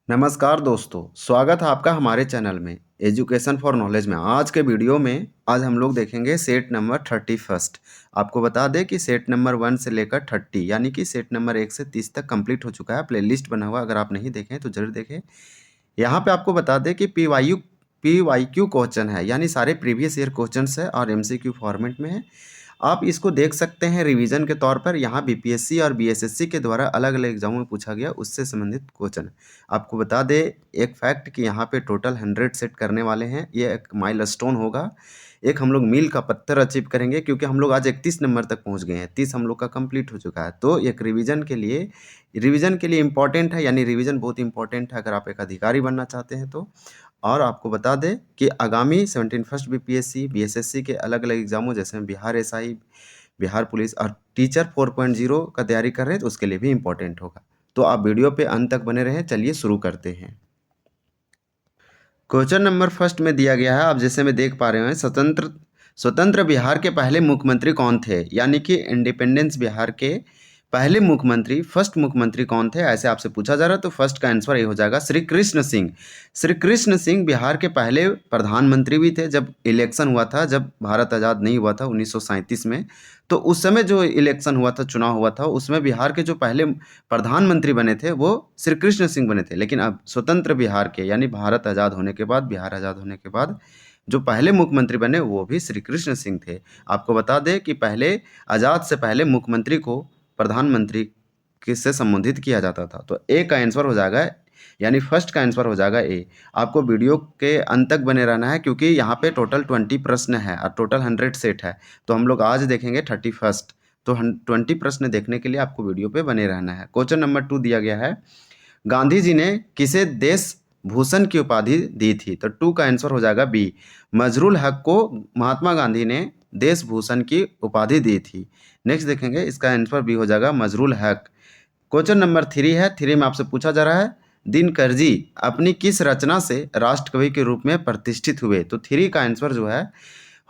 नमस्कार दोस्तों, स्वागत है आपका हमारे चैनल में एजुकेशन फॉर नॉलेज में। आज के वीडियो में आज हम लोग देखेंगे सेट नंबर 31। आपको बता दें कि सेट नंबर 1 से लेकर 30 यानी कि सेट नंबर 1 से 30 तक कंप्लीट हो चुका है। प्लेलिस्ट बना हुआ, अगर आप नहीं देखें तो जरूर देखें। यहाँ पे आपको बता दें कि पी वाई क्यू क्वेश्चन है, यानी सारे प्रीवियस ईयर क्वेश्चन है और MCQ फॉर्मेट में है। आप इसको देख सकते हैं रिवीजन के तौर पर। यहाँ बीपीएससी और बीएसएससी के द्वारा अलग अलग एग्जामों में पूछा गया उससे संबंधित क्वेश्चन। आपको बता दें एक फैक्ट कि यहाँ पे टोटल 100 सेट करने वाले हैं। ये एक माइलस्टोन होगा, एक हम लोग मील का पत्थर अचीव करेंगे, क्योंकि हम लोग आज 31 नंबर तक पहुँच गए हैं। 30 हम लोग का कंप्लीट हो चुका है। तो एक रिवीजन के लिए इम्पॉर्टेंट है, यानी रिवीजन बहुत इंपॉर्टेंट है अगर आप एक अधिकारी बनना चाहते हैं तो। और आपको बता दें कि आगामी 71st बीपीएससी बीएसएससी के अलग अलग एग्जामों जैसे बिहार एसआई, बिहार पुलिस और टीचर 4.0 का तैयारी कर रहे हैं तो उसके लिए भी इम्पोर्टेंट होगा। तो आप वीडियो पे अंत तक बने रहें। चलिए शुरू करते हैं। क्वेश्चन नंबर फर्स्ट में दिया गया है, आप जैसे में देख पा रहे हैं, स्वतंत्र स्वतंत्र बिहार के पहले मुख्यमंत्री कौन थे? यानी कि इंडिपेंडेंस बिहार के पहले मुख्यमंत्री, फर्स्ट मुख्यमंत्री कौन थे, ऐसे आपसे पूछा जा रहा है। तो फर्स्ट का आंसर ये हो जाएगा श्री कृष्ण सिंह। श्री कृष्ण सिंह बिहार के पहले प्रधानमंत्री भी थे। जब इलेक्शन हुआ था, जब भारत आज़ाद नहीं हुआ था 1937 में, तो उस समय जो इलेक्शन हुआ था, चुनाव हुआ था, उसमें बिहार के जो पहले प्रधानमंत्री बने थे वो श्री कृष्ण सिंह बने थे। लेकिन अब स्वतंत्र बिहार के, यानी भारत आज़ाद होने के बाद, बिहार आज़ाद होने के बाद जो पहले मुख्यमंत्री बने वो भी श्री कृष्ण सिंह थे। आपको बता दें कि पहले आज़ाद से पहले मुख्यमंत्री को प्रधानमंत्री किससे संबोधित किया जाता था। तो ए का आंसर हो जाएगा, यानी फर्स्ट का आंसर हो जाएगा ए। आपको वीडियो के अंत तक बने रहना है, क्योंकि यहाँ पे टोटल 20 प्रश्न है और टोटल 100 सेट है। तो हम लोग आज देखेंगे 31। तो 20 प्रश्न देखने के लिए आपको वीडियो पे बने रहना है। क्वेश्चन नंबर 2 दिया गया है, गांधी जी ने किसे देश भूषण की उपाधि दी थी? तो 2 का आंसर हो जाएगा बी। मजरूल हक को महात्मा गांधी ने देश भूषण की उपाधि दी थी। नेक्स्ट देखेंगे, इसका आंसर बी हो जाएगा मजरूल हक। क्वेश्चन नंबर 3 है। 3 में आपसे पूछा जा रहा है, दिनकर जी अपनी किस रचना से राष्ट्रकवि के रूप में प्रतिष्ठित हुए? तो 3 का आंसर जो है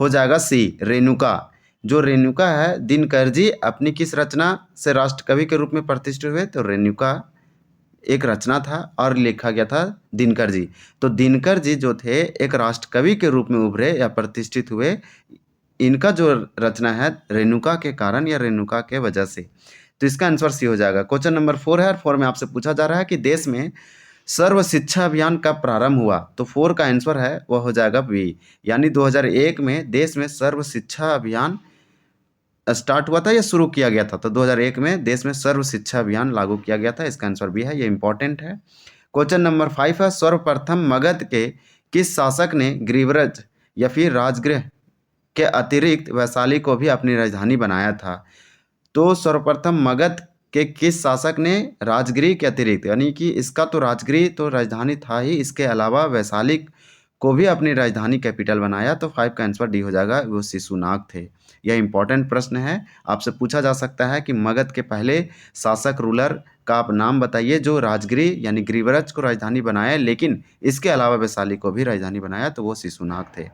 हो जाएगा सी, रेणुका। जो रेणुका है, दिनकर जी अपनी किस रचना से राष्ट्रकवि के रूप में प्रतिष्ठित हुए? तो रेणुका एक रचना था और लिखा गया था दिनकर जी। तो दिनकर जी जो थे एक राष्ट्रकवि के रूप में उभरे या प्रतिष्ठित हुए, इनका जो रचना है रेणुका के कारण या रेणुका के वजह से। तो इसका आंसर सी हो जाएगा। क्वेश्चन नंबर 4 है और 4 में आपसे पूछा जा रहा है कि देश में सर्व शिक्षा अभियान कब प्रारंभ हुआ? तो 4 का आंसर है वह हो जाएगा बी, यानी 2001 में देश में सर्व शिक्षा अभियान स्टार्ट हुआ था या शुरू किया गया था। तो 2001 में देश में सर्व शिक्षा अभियान लागू किया गया था। इसका आंसर भी है, ये इंपॉर्टेंट है। क्वेश्चन नंबर 5 है, सर्वप्रथम मगध के किस शासक ने गिरिव्रज या फिर राजगृह के अतिरिक्त वैशाली को भी अपनी राजधानी बनाया था? तो सर्वप्रथम मगध के किस शासक ने राजगृह के अतिरिक्त, यानी कि इसका तो राजगृह तो राजधानी था ही, इसके अलावा वैशाली को भी अपनी राजधानी कैपिटल बनाया? तो 5 का आंसर डी हो जाएगा, वो शिशुनाग थे। यह इंपॉर्टेंट प्रश्न है, आपसे पूछा जा सकता है कि मगध के पहले शासक रूलर का आप नाम बताइए जो राजगृह यानी गिरिव्रज को राजधानी बनाया, लेकिन इसके अलावा वैशाली को भी राजधानी बनाया। तो वो शिशुनाग थे,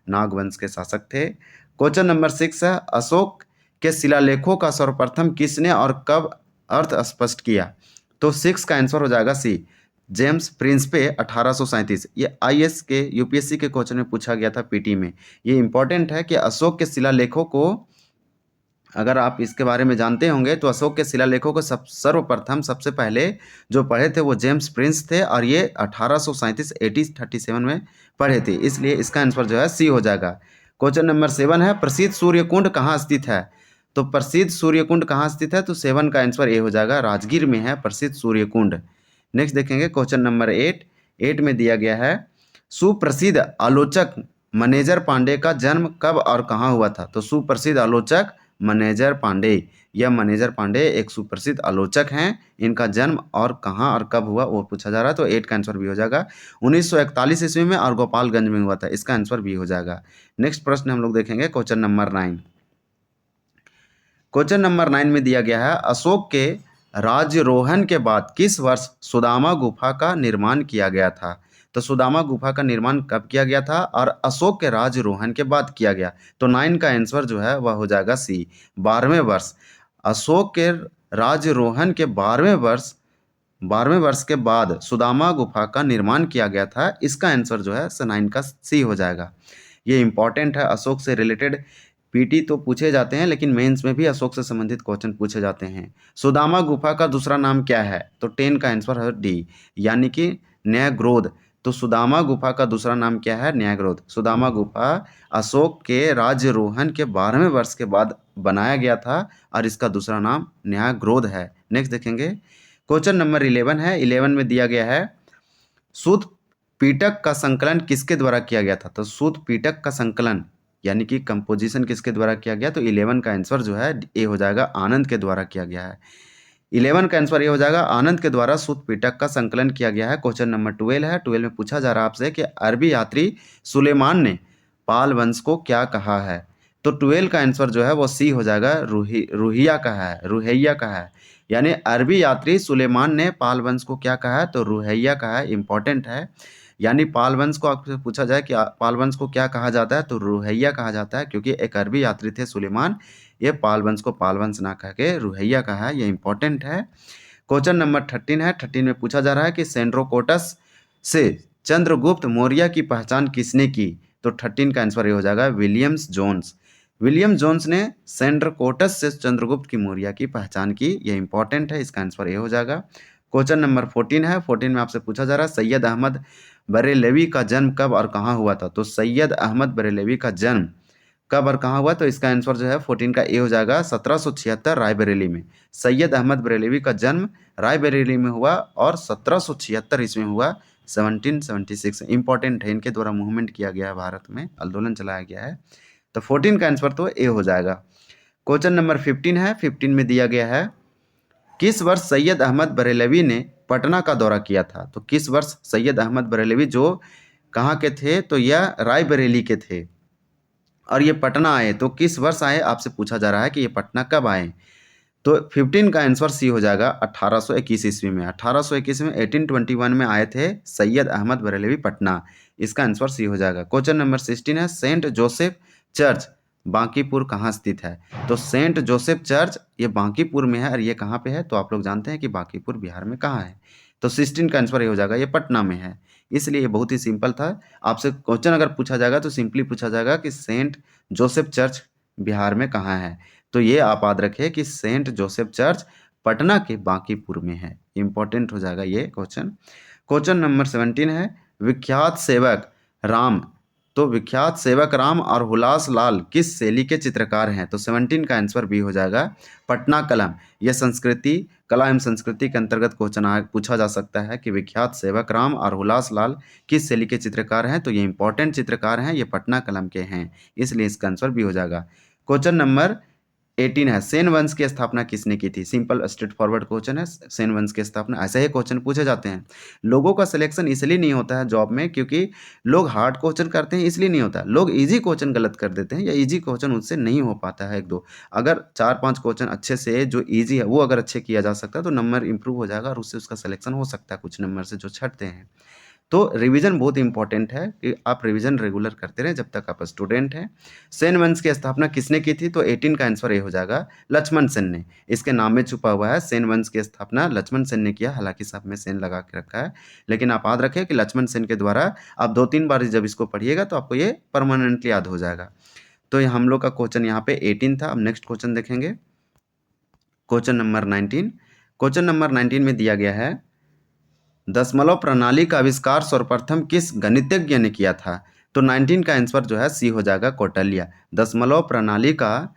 नागवंश के शासक थे। क्वेश्चन नंबर 6 है, अशोक के शिलालेखों का सर्वप्रथम किसने और कब अर्थ स्पष्ट किया? तो 6 का आंसर हो जाएगा सी, जेम्स प्रिंसपे 1837। ये आईएएस के यूपीएससी के क्वेश्चन में पूछा गया था पीटी में। ये इंपॉर्टेंट है कि अशोक के शिलालेखों को, अगर आप इसके बारे में जानते होंगे तो अशोक के शिलालेखों को सर्वप्रथम सबसे पहले जो पढ़े थे वो जेम्स प्रिंस थे, और ये 1837 में पढ़े थे। इसलिए इसका आंसर जो है सी हो जाएगा। क्वेश्चन नंबर 7 है, प्रसिद्ध सूर्य कुंड कहाँ स्थित है? तो प्रसिद्ध सूर्य कुंड कहाँ स्थित है? तो 7 का आंसर ए हो जाएगा, राजगीर में है प्रसिद्ध सूर्य कुंड। नेक्स्ट देखेंगे क्वेश्चन नंबर 8 में दिया गया है, सुप्रसिद्ध आलोचक मैनेजर पांडे का जन्म कब और कहाँ हुआ था? तो सुप्रसिद्ध आलोचक मैनेजर पांडे, यह मैनेजर पांडे एक सुप्रसिद्ध आलोचक हैं। इनका जन्म और कहाँ और कब हुआ वो पूछा जा रहा है। तो 8 का आंसर भी हो जाएगा, 1941 ईस्वी में और गोपालगंज में हुआ था। इसका आंसर भी हो जाएगा। नेक्स्ट प्रश्न हम लोग देखेंगे क्वेश्चन नंबर 9। क्वेश्चन नंबर 9 में दिया गया है, अशोक के राज्यारोहण के बाद किस वर्ष सुदामा गुफा का निर्माण किया गया था? तो सुदामा गुफा का निर्माण कब किया गया था और अशोक के राज्यारोहण के बाद किया गया? तो 9 का आंसर जो है वह हो जाएगा सी, 12वें वर्ष। अशोक के राज्यारोहण के 12वें वर्ष 12वें वर्ष के बाद सुदामा गुफा का निर्माण किया गया था? इसका आंसर जो है स9 का सी हो जाएगा। ये इंपॉर्टेंट है, अशोक से रिलेटेड पीटी तो पूछे जाते हैं, लेकिन मेंस में भी अशोक से संबंधित क्वेश्चन पूछे जाते हैं। सुदामा गुफा का दूसरा नाम क्या है? तो 10 का आंसर है डी, यानी कि न्यायग्रोध। तो सुदामा गुफा का दूसरा नाम क्या है? न्यायग्रोध। सुदामा गुफा अशोक के राज्यारोहण के 12वें वर्ष के बाद बनाया गया था और इसका दूसरा नाम न्यायग्रोध है। नेक्स्ट देखेंगे, क्वेश्चन नंबर 11 है। 11 में दिया गया है, सूत पीटक का संकलन किसके द्वारा किया गया था? तो सूत पीटक का संकलन यानी कि कंपोजिशन किसके द्वारा किया गया? तो 11 का आंसर जो है ए हो जाएगा, आनंद के द्वारा किया गया है। 11 का आंसर ये हो जाएगा, आनंद के द्वारा सूत पीटक का संकलन किया गया है। क्वेश्चन नंबर 12 है। 12 में पूछा जा रहा है आपसे कि अरबी यात्री सुलेमान ने पाल वंश को क्या कहा है? तो 12 का आंसर जो है वो सी हो जाएगा, रुहिया कहा है, रुहैया कहा है। यानी अरबी यात्री सुलेमान ने पाल वंश को क्या कहा है? तो रुहैया कहा है। इंपॉर्टेंट है, यानी पाल वंश को आपसे पूछा जाए कि पाल वंश को क्या कहा जाता है? तो रुहैया कहा जाता है, क्योंकि एक अरबी यात्री थे सुलेमान, ये पाल वंश को पाल वंश ना कह के रुहैया कहा है। ये इंपॉर्टेंट है। क्वेश्चन नंबर 13 है। 13 में पूछा जा रहा है कि सेंड्रोकोटस से चंद्रगुप्त मौर्य की पहचान किसने की? तो 13 का आंसर ये हो जाएगा, विलियम्स जोन्स। विलियम जोन्स ने सेंड्रोकोटस से चंद्रगुप्त की मौर्य की पहचान की। ये इंपॉर्टेंट है, इसका आंसर ये हो जाएगा। क्वेश्चन नंबर 14 है। 14 में आपसे पूछा जा रहा है, सैयद अहमद बरेलवी का जन्म कब और कहाँ हुआ था? तो सैयद अहमद बरेलवी का जन्म कब और कहाँ हुआ? तो इसका आंसर जो है 14 का ए हो जाएगा, 1776 रायबरेली में। सैयद अहमद बरेलवी का जन्म रायबरेली में हुआ और 1776 ईस्वी में हुआ, 1776। इंपॉर्टेंट है, इनके द्वारा मूवमेंट किया गया है, भारत में आंदोलन चलाया गया है। तो 14 का आंसर तो ए हो जाएगा। क्वेश्चन नंबर 15 है। 15 में दिया गया है, किस वर्ष सैयद अहमद बरेलवी ने पटना का दौरा किया था? तो किस वर्ष सैयद अहमद बरेलवी जो कहाँ के थे? तो यह रायबरेली के थे और ये पटना आए। तो किस वर्ष आए आपसे पूछा जा रहा है कि ये पटना कब आए? तो 15 का आंसर सी हो जाएगा, 1821 ईस्वी में। 1821 में 1821 में आए थे सैयद अहमद बरेलवी पटना। इसका आंसर सी हो जाएगा। क्वेश्चन नंबर 16 है। सेंट जोसेफ चर्च बांकीपुर कहाँ स्थित है? तो सेंट जोसेफ चर्च ये बांकीपुर में है और ये कहाँ पे है? तो आप लोग जानते हैं कि बांकीपुर बिहार में कहाँ है। तो 16 का आंसर ये हो जाएगा, ये पटना में है। इसलिए ये बहुत ही सिंपल था। आपसे क्वेश्चन अगर पूछा जाएगा तो सिंपली पूछा जाएगा कि सेंट जोसेफ चर्च बिहार में कहाँ है? तो ये आप याद रखें कि सेंट जोसेफ चर्च पटना के बांकीपुर में है। इंपॉर्टेंट हो जाएगा ये क्वेश्चन। क्वेश्चन नंबर 17 है। विख्यात सेवक राम, तो विख्यात सेवक राम और हुलास लाल किस शैली के चित्रकार हैं? तो 17 का आंसर बी हो जाएगा, पटना कलम। यह संस्कृति, कला एवं संस्कृति के अंतर्गत क्वेश्चन पूछा जा सकता है कि विख्यात सेवक राम और हुलास लाल किस शैली के चित्रकार हैं? तो ये इंपॉर्टेंट चित्रकार हैं, ये पटना कलम के हैं, इसलिए इसका आंसर बी हो जाएगा। क्वेश्चन नंबर 18 है। सेन वंश की स्थापना किसने की थी? सिंपल स्ट्रेट फॉरवर्ड क्वेश्चन है, सेन वंश की स्थापना। ऐसे ही क्वेश्चन पूछे जाते हैं। लोगों का सिलेक्शन इसलिए नहीं होता है जॉब में क्योंकि लोग हार्ड क्वेश्चन करते हैं, इसलिए नहीं होता। लोग इजी क्वेश्चन गलत कर देते हैं या इजी क्वेश्चन उनसे नहीं हो पाता है। 1-2 अगर 4-5 क्वेश्चन अच्छे से जो इजी है वो अगर अच्छे किया जा सकता है तो नंबर इंप्रूव हो जाएगा और उससे उसका सिलेक्शन हो सकता है कुछ नंबर से जो छटते हैं। तो रिवीजन बहुत इंपॉर्टेंट है कि आप रिवीजन रेगुलर करते रहें जब तक आप स्टूडेंट हैं। सेन वंश की स्थापना किसने की थी? तो 18 का आंसर ये हो जाएगा, लक्ष्मण सेन ने। इसके नाम में छुपा हुआ है, सेन वंश की स्थापना लक्ष्मण सेन ने किया। हालांकि सब में सेन लगा के रखा है, लेकिन आप याद रखें कि लक्ष्मण सेन के द्वारा आप 2-3 बार जब इसको पढ़िएगा तो आपको ये परमानेंटली याद हो जाएगा। तो ये हम लोग का क्वेश्चन यहाँ पे 18 था। अब नेक्स्ट क्वेश्चन देखेंगे, क्वेश्चन नंबर 19। क्वेश्चन नंबर 19 में दिया गया है, दशमलव प्रणाली का आविष्कार सर्वप्रथम किस गणितज्ञ ने किया था? तो 19 का आंसर जो है सी हो जाएगा, कौटिल्य। दशमलव प्रणाली का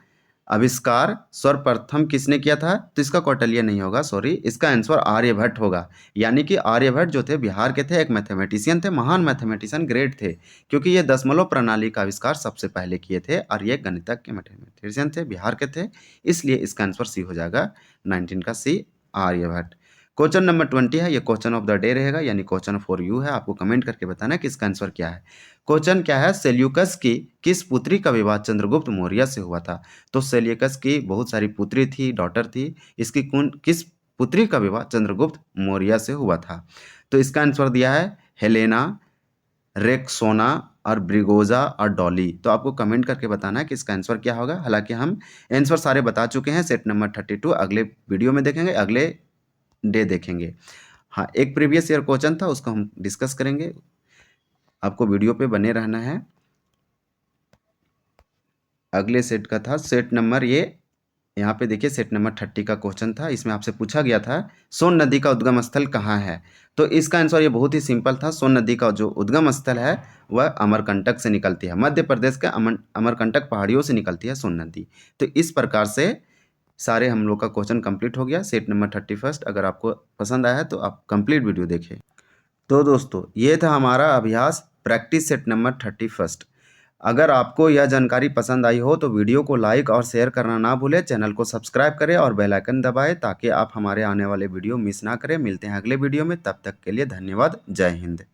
आविष्कार सर्वप्रथम किसने किया था? तो इसका कौटिल्य नहीं होगा, सॉरी, इसका आंसर आर्यभट्ट होगा। यानी कि आर्यभट्ट जो थे बिहार के थे, एक मैथमेटिशियन थे, महान मैथमेटिशियन, ग्रेट थे, क्योंकि ये दशमलव प्रणाली का आविष्कार सबसे पहले किए थे और ये गणितज्ञ मैथमेटिशियन थे, बिहार के थे, इसलिए इसका आंसर सी हो जाएगा, 19 का सी, आर्यभट्ट। क्वेश्चन नंबर 20 है, ये क्वेश्चन ऑफ द डे रहेगा, यानी क्वेश्चन फॉर यू है। आपको कमेंट करके बताना है कि इसका आंसर क्या है। क्वेश्चन क्या है, सेल्यूकस की किस पुत्री का विवाह चंद्रगुप्त मौर्य से हुआ था? तो सेल्यूकस की बहुत सारी पुत्री थी, डॉटर थी, इसकी किस पुत्री का विवाह चंद्रगुप्त मौर्य से हुआ था? तो इसका आंसर दिया है हेलेना, रेक्सोना और ब्रिगोजा और डॉली। तो आपको कमेंट करके बताना है कि इसका आंसर क्या होगा। हालांकि हम आंसर सारे बता चुके हैं, सेट नंबर 32 अगले वीडियो में देखेंगे, अगले डे देखेंगे। हाँ, एक प्रीवियस ईयर क्वेश्चन था, उसको हम डिस्कस करेंगे। आपको वीडियो पे बने रहना है। अगले सेट का था सेट नंबर ये, यहाँ पे देखिए सेट नंबर 30 का क्वेश्चन था। इसमें आपसे पूछा गया था सोन नदी का उद्गम स्थल कहाँ है। तो इसका आंसर ये बहुत ही सिंपल था। सोन नदी का जो उद्गम स्थल है वह अमरकंटक से निकलती है। मध्य प्रदेश के अमरकंटक पहाड़ियों से निकलती है सोन नदी। तो इस प्रकार से सारे हम लोग का क्वेश्चन कंप्लीट हो गया सेट नंबर 31। अगर आपको पसंद आया तो आप कंप्लीट वीडियो देखें। तो दोस्तों ये था हमारा अभ्यास प्रैक्टिस सेट नंबर 31। अगर आपको यह जानकारी पसंद आई हो तो वीडियो को लाइक और शेयर करना ना भूलें। चैनल को सब्सक्राइब करें और बेल आइकन दबाएं ताकि आप हमारे आने वाले वीडियो मिस ना करें। मिलते हैं अगले वीडियो में, तब तक के लिए धन्यवाद। जय हिंद।